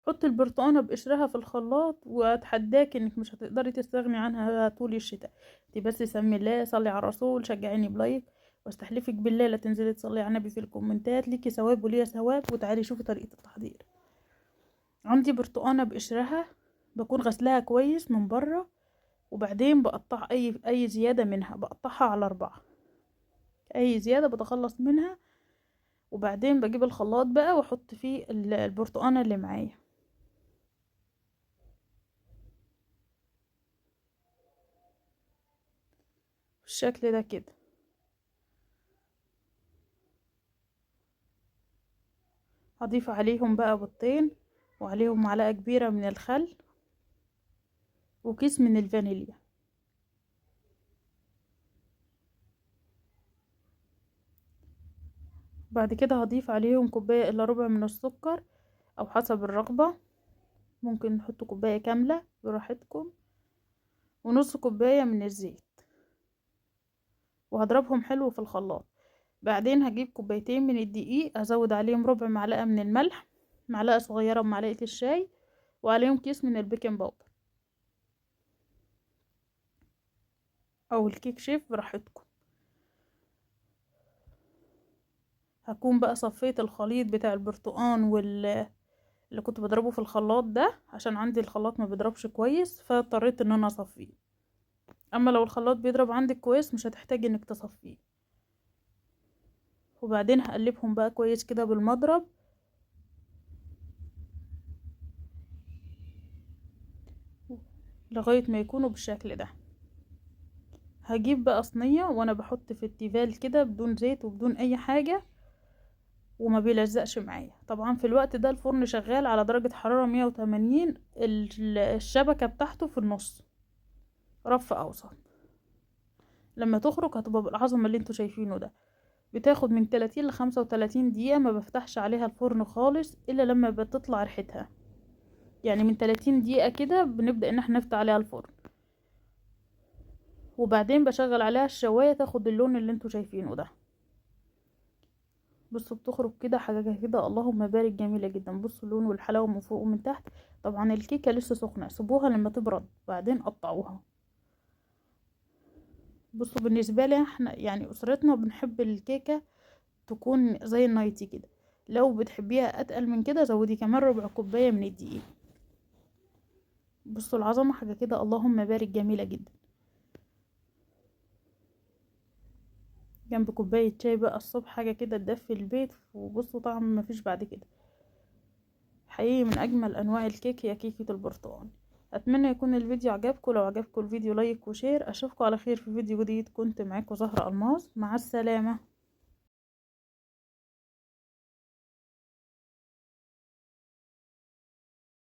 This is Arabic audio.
حطي البرتقانة بقشرها في الخلاط، واتحداك انك مش هتقدري تستغني عنها طول الشتاء. انتي بس سمي الله، صلي على الرسول، شجعيني بلايك، واستحلفك بالله لا تنزلي تصلي على النبي في الكومنتات، ليكي ثواب وليا ثواب. وتعالي شوفي طريقة التحضير. عندي برتقانة بقشرها، بكون غسلها كويس من بره، وبعدين بقطع اي زيادة منها، بقطعها على 4. اي زيادة بتخلص منها، وبعدين بجيب الخلاط بقى واحط فيه البرتقانة اللي معايا بالشكل ده كده. هضيف عليهم بقى بيضتين، وعليهم معلقة كبيرة من الخل، وكيس من الفانيليا. بعد كده هضيف عليهم كوباية الا ربع من السكر، او حسب الرغبة، ممكن نحط كوباية كاملة براحتكم، ونص كوباية من الزيت، وهضربهم حلو في الخلاط. بعدين هجيب كوبايتين من الدقيق، ازود عليهم ربع معلقة من الملح، معلقة صغيرة بمعلقة الشاي، وعليهم كيس من البيكنج باودر او الكيك شيف براحتكم. هكون بقى صفيت الخليط بتاع البرتقان اللي كنت بضربه في الخلاط ده، عشان عندي الخلاط ما بيضربش كويس، فاضطريت ان انا اصفيه. اما لو الخلاط بيضرب عندك كويس مش هتحتاجي انك تصفيه. وبعدين هقلبهم بقى كويس كده بالمضرب لغاية ما يكونوا بالشكل ده. هجيب بقى صينية، وانا بحط في التيفال كده بدون زيت وبدون اي حاجة، وما بيلزقش معايا. طبعا في الوقت ده الفرن شغال على درجة حرارة 180، الشبكة بتاعته في النص، رف اوسط. لما تخرج هتبقى بالعظمة اللي انتوا شايفينه ده. بتاخد من 30 ل 35 دقيقة، ما بفتحش عليها الفرن خالص الا لما بتطلع ريحتها. يعني من 30 دقيقة كده بنبدأ ان احنا نفتح عليها الفرن، وبعدين بشغل عليها الشواية تاخد اللون اللي انتوا شايفينه ده. بصوا بتخرج كده حاجة كده اللهم بارك جميلة جدا. بصوا اللون والحلاوة من فوق ومن تحت. طبعا الكيكة لسه سخنة، سيبوها لما تبرد بعدين قطعوها. بصوا بالنسبة لي احنا يعني اسرتنا بنحب الكيكة تكون زي النايتي كده. لو بتحبيها اتقل من كده زودي كمان ربع كوباية من الدقيق. بصوا العظمة حاجة كده اللهم بارك جميلة جدا، جنب كوباية شاي بقى الصبح، حاجة كده تدفي البيت. وبصوا طعم مفيش بعد كده. حقيقي من اجمل انواع الكيك هي كيكة البرتقال. اتمنى يكون الفيديو عجبكم. لو عجبكم الفيديو لايك وشير. اشوفكم على خير في فيديو جديد. كنت معاكم زهرة الماس، مع السلامة.